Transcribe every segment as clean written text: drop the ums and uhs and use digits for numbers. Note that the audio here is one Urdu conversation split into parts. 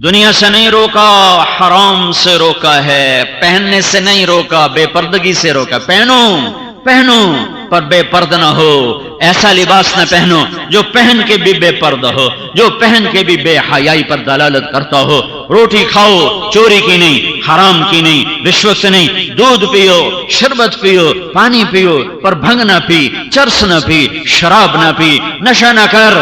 دنیا سے نہیں روکا، حرام سے روکا ہے، پہننے سے نہیں روکا، بے پردگی سے روکا۔ پہنو پہنو پر بے پردہ نہ ہو، ایسا لباس نہ پہنو جو پہن کے بھی بے پردہ ہو، جو پہن کے بھی بے حیائی پر دلالت کرتا ہو۔ روٹی کھاؤ چوری کی نہیں، حرام کی نہیں، رشوت سے نہیں، دودھ پیو، شربت پیو، پانی پیو، پر بھنگ نہ پی، چرس نہ پی، شراب نہ پی، نشہ نہ کر۔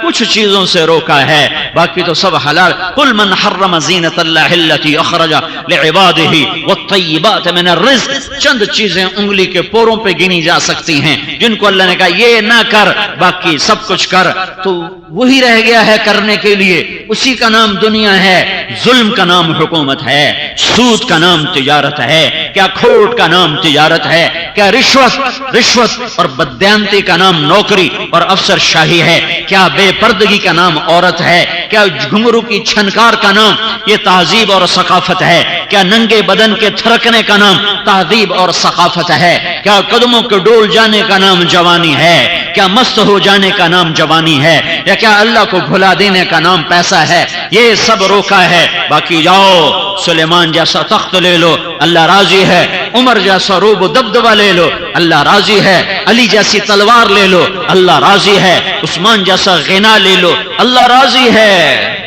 کچھ چیزوں سے روکا ہے، باقی تو سب حلال۔ قل من حرم زینت اللہ التی اخرج لعبادہ والطیبات من الرزق۔ چند چیزیں انگلی کے پوروں پہ گنی جا سکتی ہیں جن کو اللہ نے کہا یہ نہ کر، باقی سب کچھ کر، تو وہی رہ گیا ہے کرنے کے لیے۔ اسی کا نام دنیا ہے، ظلم کا نام حکومت ہے، سود کا نام تجارت ہے، کیا کھوٹ کا نام تجارت ہے، کیا رشوت اور بددیانتی کا نام نوکری اور افسر شاہی ہے، کیا بے پردگی کا نام عورت ہے، کیا گھنگرو کی چھنکار کا نام یہ تہذیب اور ثقافت ہے، کیا ننگے بدن کے تھرکنے کا نام تہذیب اور ثقافت ہے، کیا قدموں کے ڈول جانے کا نام جوانی ہے، کیا مست ہو جانے کا نام جوانی ہے، یا کیا اللہ کو بھلا دینے کا نام پیسہ ہے۔ یہ سب روکا ہے، باقی جاؤ سلیمان جیسا تخت لے لو، اللہ راضی ہے۔ عمر جیسا روب و دبدبہ لے لو، اللہ راضی ہے۔ علی جیسی تلوار لے لو، اللہ راضی ہے۔ عثمان جیسا غنا لے لو، اللہ راضی ہے۔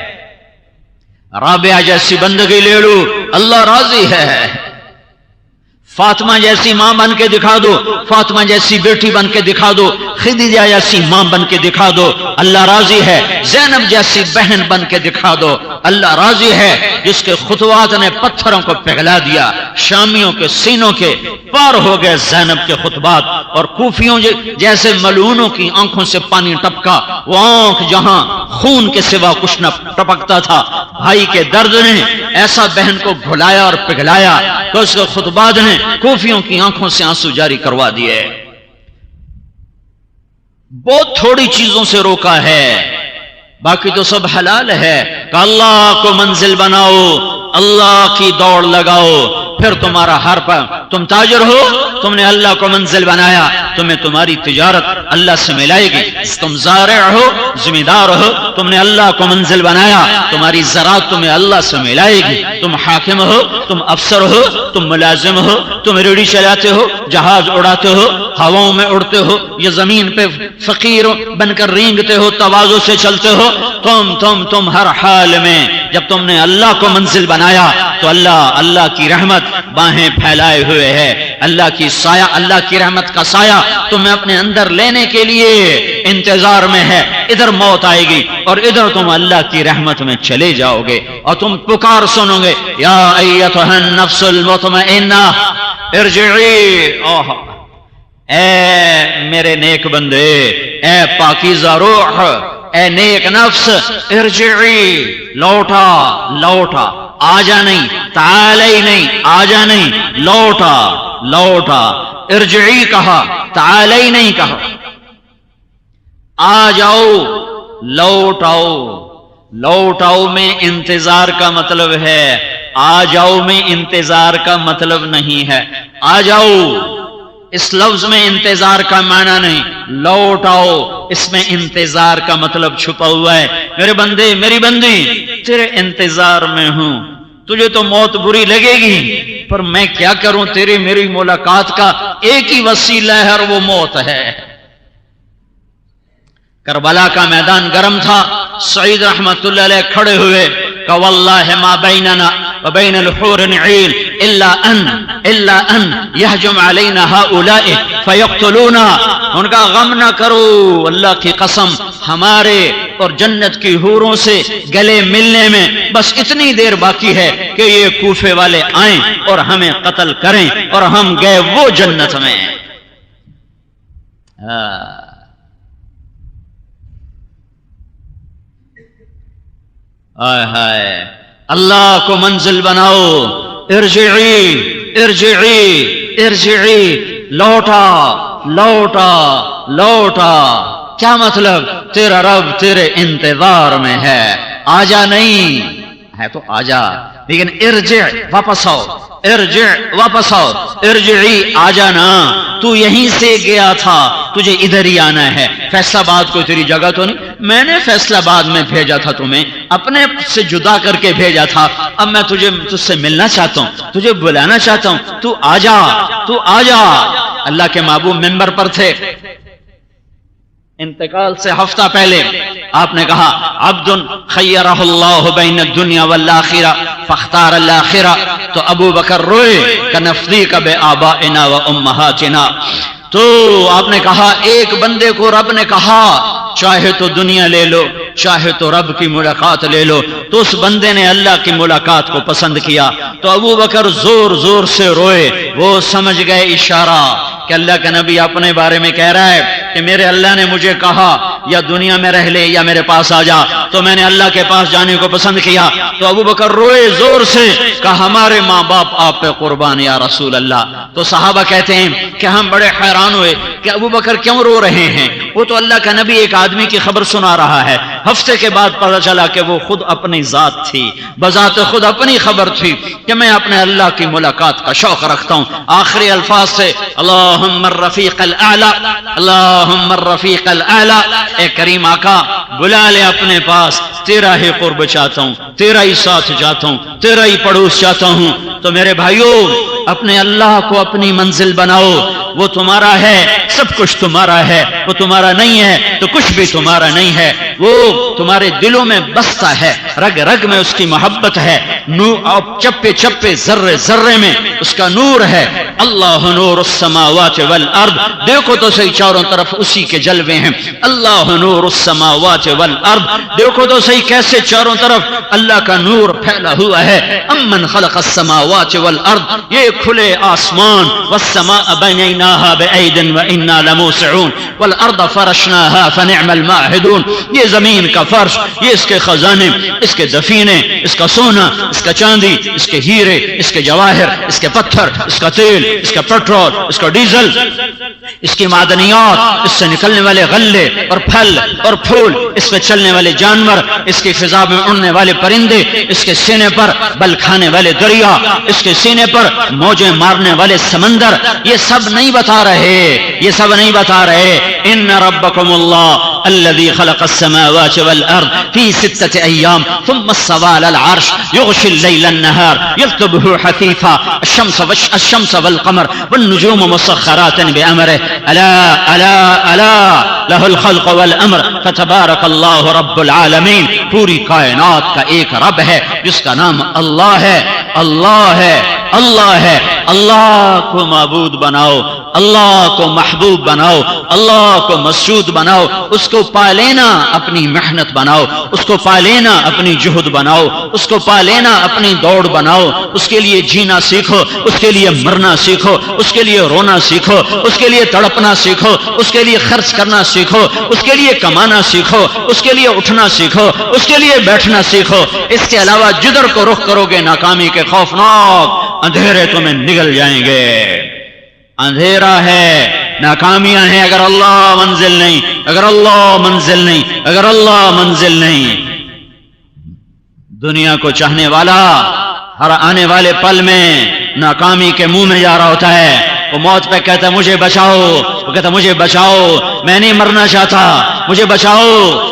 رابعہ جیسی بندگی لے لو، اللہ راضی ہے۔ فاطمہ جیسی ماں بن کے دکھا دو، فاطمہ جیسی بیٹی بن کے دکھا دو، خدیجہ جیسی ماں بن کے دکھا دو، اللہ راضی ہے۔ زینب جیسی بہن بن کے دکھا دو، اللہ راضی ہے۔ جس کے خطوات نے پتھروں کو پگھلا دیا، شامیوں کے سینوں کے پار ہو گئے زینب کے خطبات، اور کوفیوں جیسے ملعونوں کی آنکھوں سے پانی ٹپکا، وہ آنکھ جہاں خون کے سوا کچھ نہ ٹپکتا تھا۔ بھائی کے درد نے ایسا بہن کو بھلایا اور پگھلایا تو اس کے خطبات نے کوفیوں کی آنکھوں سے آنسو جاری کروا دیے۔ بہت تھوڑی چیزوں سے روکا ہے، باقی تو سب حلال ہے۔ کہ اللہ کو منزل بناؤ، اللہ کی دوڑ لگاؤ، پھر تمہارا ہر پر تم تاجر ہو، تم نے اللہ کو منزل بنایا، تمہیں تمہاری تجارت اللہ سے ملائے گی۔ تم زارع ہو، زمیندار ہو، تم نے اللہ کو منزل بنایا، تمہاری زراعت تمہیں اللہ سے ملائے گی۔ تم حاکم ہو، تم افسر ہو، تم ملازم ہو، تم ریڑھی چلاتے ہو، جہاز اڑاتے ہو، ہواؤں میں اڑتے ہو، یہ زمین پہ فقیر بن کر رینگتے ہو، تواضع سے چلتے ہو، تم ہر حال میں جب تم نے اللہ کو منزل بنایا تو اللہ کی رحمت باہیں پھیلائے ہوئے ہے۔ اللہ کی سایہ، اللہ کی رحمت کا سایہ تمہیں اپنے اندر لینے کے لیے انتظار میں ہے۔ ادھر موت آئے گی اور ادھر تم اللہ کی رحمت میں چلے جاؤ گے، اور تم پکار سنو گے، یا ایتھا النفس المطمئنہ ارجعی، اے میرے نیک بندے، اے پاکیزہ روح، اے نیک نفس، ارجعی، لوٹا، آجا نہیں، تعالی نہیں، آجا نہیں، لوٹا، ارجعی کہا، تعالی نہیں کہا۔ آ جاؤ، لوٹ آؤ میں انتظار کا مطلب ہے، آ جاؤ میں انتظار کا مطلب نہیں ہے۔ آ جاؤ اس لفظ میں انتظار کا معنی نہیں، لوٹ آؤ اس میں انتظار کا مطلب چھپا ہوا ہے۔ میرے بندے، میری بندی، تیرے انتظار میں ہوں، تجھے تو موت بری لگے گی، پر میں کیا کروں، تیری میری ملاقات کا ایک ہی وسیلہ ہے اور وہ موت ہے۔ کربلا کا میدان گرم تھا، سعید رحمت اللہ علیہ کھڑے ہوئے کہ واللہ ما بیننا وبین الحور عیل الا ان یہجم علینا ہؤلاء فیقتلونا۔ ان کا غم نہ کرو، اللہ کی قسم، ہمارے اور جنت کی حوروں سے گلے ملنے میں بس اتنی دیر باقی ہے کہ یہ کوفے والے آئیں اور ہمیں قتل کریں، اور ہم گئے وہ جنت میں۔ ہائے اللہ کو منزل بناؤ، ارجعی، لوٹا۔ کیا مطلب؟ تیرا رب تیرے انتظار میں ہے، آجا نہیں ہے تو آجا، لیکن ارجع، واپس آؤ، ارجع واپس آؤ، ارجعی آ جانا، تو یہیں سے گیا تھا، تجھے ادھر ہی آنا ہے، فیصلہ آباد کوئی تیری جگہ تو نہیں، میں نے فیصلہ آباد میں بھیجا تھا، تمہیں اپنے سے جدا کر کے بھیجا تھا، اب میں تجھ سے ملنا چاہتا ہوں، تجھے بلانا چاہتا ہوں، تو آ جا، تو آ جا۔ اللہ کے محبوب منبر پر تھے، انتقال سے ہفتہ پہلے آپ نے کہا عبد خیرہ اللہ بین الدنیا والآخرہ فاختار الآخرہ، تو ابو بکر روئے کنفدیک بآبائنا و امہاتنا، تو آپ نے کہا ایک بندے کو رب نے کہا چاہے تو دنیا لے لو، چاہے تو رب کی ملاقات لے لو، تو اس بندے نے اللہ کی ملاقات کو پسند کیا، تو ابو بکر زور زور سے روئے، وہ سمجھ گئے اشارہ کہ اللہ کا نبی اپنے بارے میں کہہ رہا ہے کہ میرے اللہ نے مجھے کہا یا دنیا میں رہ لے یا میرے پاس آ جا، تو میں نے اللہ کے پاس جانے کو پسند کیا، تو ابو بکر روئے زور سے، کہا ہمارے ماں باپ آپ پہ قربان یا رسول اللہ۔ تو صحابہ کہتے ہیں کہ ہم بڑے حیران ہوئے کہ ابو بکر کیوں رو رہے ہیں، وہ تو اللہ کا نبی ایک آدمی کی خبر سنا رہا ہے، ہفتے کے بعد پتہ چلا کہ وہ خود اپنی ذات تھی، بذات خود اپنی خبر تھی کہ میں اپنے اللہ کی ملاقات کا شوق رکھتا ہوں۔ آخری الفاظ سے اللہم الرفیق الاعلی، اللہم الرفیق الاعلی، اے کریم آقا بلا لے اپنے پاس، تیرا ہی قرب چاہتا ہوں، تیرا ہی ساتھ چاہتا ہوں، تیرا ہی پڑوس چاہتا ہوں۔ تو میرے بھائیوں اپنے اللہ کو اپنی منزل بناؤ، وہ تمہارا ہے، سب کچھ تمہارا ہے، وہ تمہارا نہیں ہے تو کچھ بھی تمہارا نہیں ہے، وہ تمہارے دلوں میں بستا ہے، رگ رگ میں اس کی محبت ہے، چپے چپے ذرے ذرے میں اس کا نور ہے۔ اللہ نور السماوات والارض، دیکھو تو صحیح چاروں طرف اسی کے جلوے ہیں، اللہ نور السماوات والارض، دیکھو تو صحیح کیسے چاروں طرف اللہ کا نور پھیلا ہوا ہے۔ امن خلق السماوات والارض، یہ کھلے آسمان، والسماء بنیناها بأید وإنا لموسعون والارض فرشناها فنعم الماہدون، یہ زمین کا فرش، یہ اس کے خزانے، اس کے دفینے، اس کا سونا، اس کا چاندی، اس کے ہیرے، اس کے جواہر، اس کے پتھر، اس کا تیل، اس کا پیٹرول، اس کا ڈیزل، اس کی معدنیات، اس سے نکلنے والے غلے اور پھل اور پھول، اس پہ چلنے والے جانور، اس کی فضا میں اڑنے والے پرندے، اس کے سینے پر بل کھانے والے دریا، اس کے سینے پر موجیں مارنے والے سمندر، یہ سب نہیں بتا رہے، یہ سب نہیں بتا رہے۔ ان ربکم اللہ الذي خلق السماوات والأرض في 6 أيام ثم استوى على العرش يغشي الليل النهار يطلبه حثيثا الشمس والقمر والنجوم مسخرات بأمره ألا ألا ألا له الخلق والأمر فتبارك الله رب العالمين، پوری کائنات کا ایک رب ہے جس کا نام اللہ ہے، اللہ ہے، اللہ ہے۔ اللہ کو معبود بناؤ، اللہ کو محبوب بناؤ، اللہ کو مسجود بناؤ، اس کو پا لینا اپنی محنت بناؤ، اس کو پا لینا اپنی جہد بناؤ، اس کو پا لینا اپنی دوڑ بناؤ، اس کے لیے جینا سیکھو، اس کے لیے مرنا سیکھو، اس کے لیے رونا سیکھو، اس کے لیے تڑپنا سیکھو، اس کے لیے خرچ کرنا سیکھو، اس کے لیے کمانا سیکھو، اس کے لیے اٹھنا سیکھو، اس کے لیے بیٹھنا سیکھو۔ اس کے علاوہ جدھر کو رخ کرو گے ناکامی کے خوفناک اندھیرے تمہیں نگل جائیں گے۔ اندھیرا ہے، ناکامیاں ہیں اگر اللہ منزل نہیں، اگر اللہ منزل نہیں، اگر اللہ منزل نہیں۔ دنیا کو چاہنے والا ہر آنے والے پل میں ناکامی کے منہ میں جا رہا ہوتا ہے، وہ موت پہ کہتا ہے مجھے بچاؤ، وہ کہتا ہے مجھے بچاؤ، میں نہیں مرنا چاہتا، مجھے بچاؤ،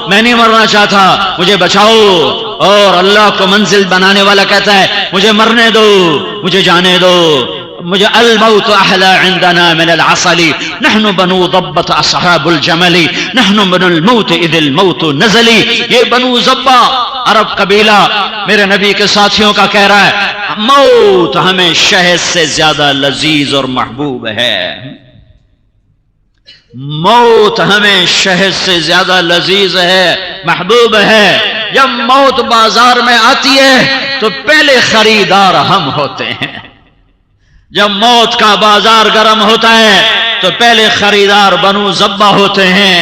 میں نہیں مرنا چاہتا، مجھے بچاؤ۔ اور اللہ کو منزل بنانے والا کہتا ہے مجھے مرنے دو، مجھے جانے دو، مجھے الموت احلى عندنا من العسل نحن بنو ضبط اصحاب الجمل نحن بنو الموت اذ الموت نزل۔ یہ بنو ضبا عرب قبیلہ میرے نبی کے ساتھیوں کا کہہ رہا ہے موت ہمیں شہد سے زیادہ لذیذ اور محبوب ہے، موت ہمیں شہد سے زیادہ لذیذ ہے، محبوب ہے۔ جب موت بازار میں آتی ہے تو پہلے خریدار ہم ہوتے ہیں، جب موت کا بازار گرم ہوتا ہے تو پہلے خریدار بنو ضبا ہوتے ہیں۔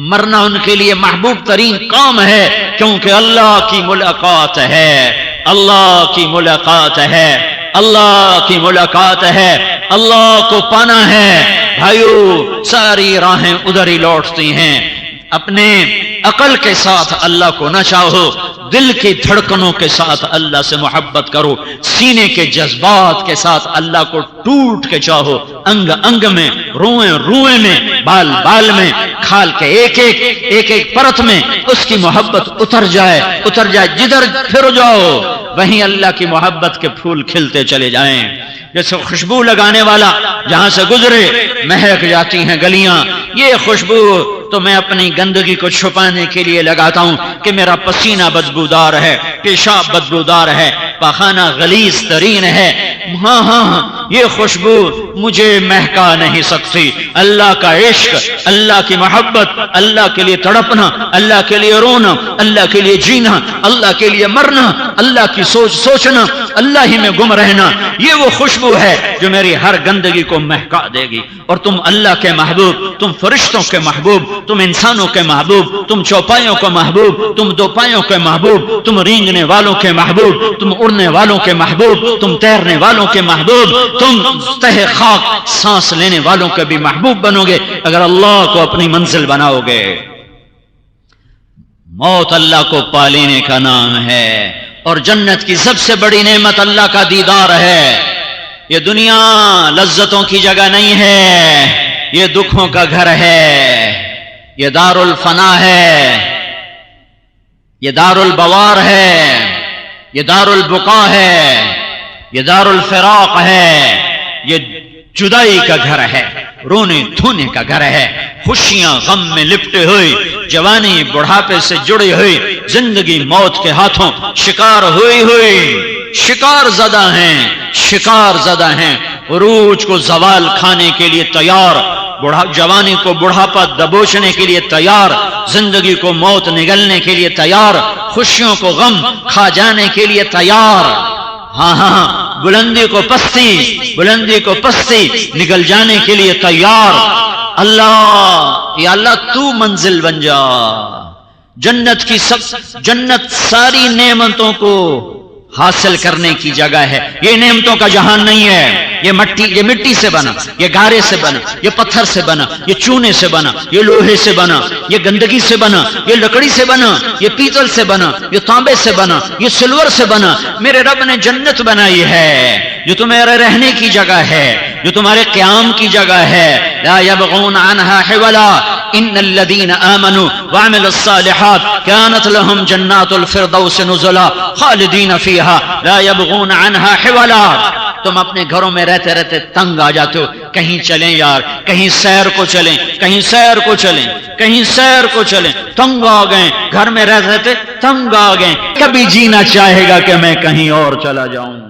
مرنا ان کے لیے محبوب ترین کام ہے کیونکہ اللہ کی ملاقات ہے، اللہ کی ملاقات ہے، اللہ کی ملاقات ہے، اللہ کو پانا ہے۔ بھائیو ساری راہیں ادھر ہی لوٹتی ہیں، اپنے عقل کے ساتھ اللہ کو نہ چاہو، دل کی دھڑکنوں کے ساتھ اللہ سے محبت کرو، سینے کے جذبات کے ساتھ اللہ کو ٹوٹ کے چاہو، انگ انگ میں، روئیں روئیں میں، بال بال میں، کھال کے ایک ایک پرت میں اس کی محبت اتر جائے، جدھر پھر جاؤ وہیں اللہ کی محبت کے پھول کھلتے چلے جائیں۔ جیسے خوشبو لگانے والا جہاں سے گزرے مہک جاتی ہیں گلیاں، یہ خوشبو تو میں اپنی گندگی کو چھپانے کے لیے لگاتا ہوں کہ میرا پسینہ بدبودار ہے، پیشاب بدبودار ہے، پاخانہ غلیظ ترین ہے، ہاں یہ خوشبو مجھے مہکا نہیں سکتی۔ اللہ کا عشق، اللہ کی محبت، اللہ کے لیے تڑپنا، اللہ کے لیے رونا، اللہ کے لیے جینا، اللہ کے لیے مرنا، اللہ کی سوچنا، اللہ ہی میں گم رہنا، یہ وہ خوشبو ہے جو میری ہر گندگی کو مہکا دے گی۔ اور تم اللہ کے محبوب، تم فرشتوں کے محبوب، تم انسانوں کے محبوب، تم چوپایوں کے محبوب، تم دوپایوں کے محبوب، تم رینگنے والوں کے محبوب، تم اڑنے والوں کے محبوب، تم تیرنے والوں کے محبوب، تم تہ خاک سانس لینے والوں کے بھی محبوب بنو گے اگر اللہ کو اپنی منزل بناؤ گے۔ موت اللہ کو پا لینے کا نام ہے، اور جنت کی سب سے بڑی نعمت اللہ کا دیدار ہے۔ یہ دنیا لذتوں کی جگہ نہیں ہے، یہ دکھوں کا گھر ہے، یہ دار الفنا ہے، یہ دار البوار ہے، یہ دار البقا ہے، یہ دار الفراق ہے، یہ جدائی کا گھر ہے، رونے دھونے کا گھر ہے، خوشیاں غم میں لپٹے ہوئی، جوانی بڑھاپے سے جڑی ہوئی، زندگی موت کے ہاتھوں شکار ہوئی شکار زدہ ہیں، عروج کو زوال کھانے کے لیے تیار، جوانی کو بڑھاپا دبوچنے کے لیے تیار، زندگی کو موت نگلنے کے لیے تیار، خوشیوں کو غم کھا جانے کے لیے تیار، ہاں بلندی کو پستی نگل جانے کے لیے تیار۔ اللہ یا اللہ تو منزل بن جا۔ جنت ساری نعمتوں کو حاصل کرنے کی جگہ ہے، یہ نعمتوں کا جہان نہیں ہے، یہ مٹی سے بنا، یہ گارے سے بنا، یہ پتھر سے بنا، یہ چونے سے بنا، یہ لوہے سے بنا، یہ گندگی سے بنا، یہ لکڑی سے بنا، یہ پیتل سے بنا، یہ تانبے سے بنا، یہ سلور سے بنا۔ میرے رب نے جنت بنائی ہے جو تمہارے رہنے کی جگہ ہے، جو تمہارے قیام کی جگہ ہے۔ لا يبغون عنها حولا ان الذين امنوا وعملوا الصالحات كانت لهم جنات الفردوس نزلا خالدين فيها لا يبغون عنها حولا۔ تم اپنے گھروں میں رہتے رہتے تنگ آ جاتے ہو، کہیں چلیں یار، کہیں سیر کو چلیں، کہیں سیر کو چلیں، کہیں سیر کو چلیں، تنگ آ گئے، گھر میں رہتے رہتے تنگ آ گئے، کبھی جینا چاہے گا کہ میں کہیں اور چلا جاؤں۔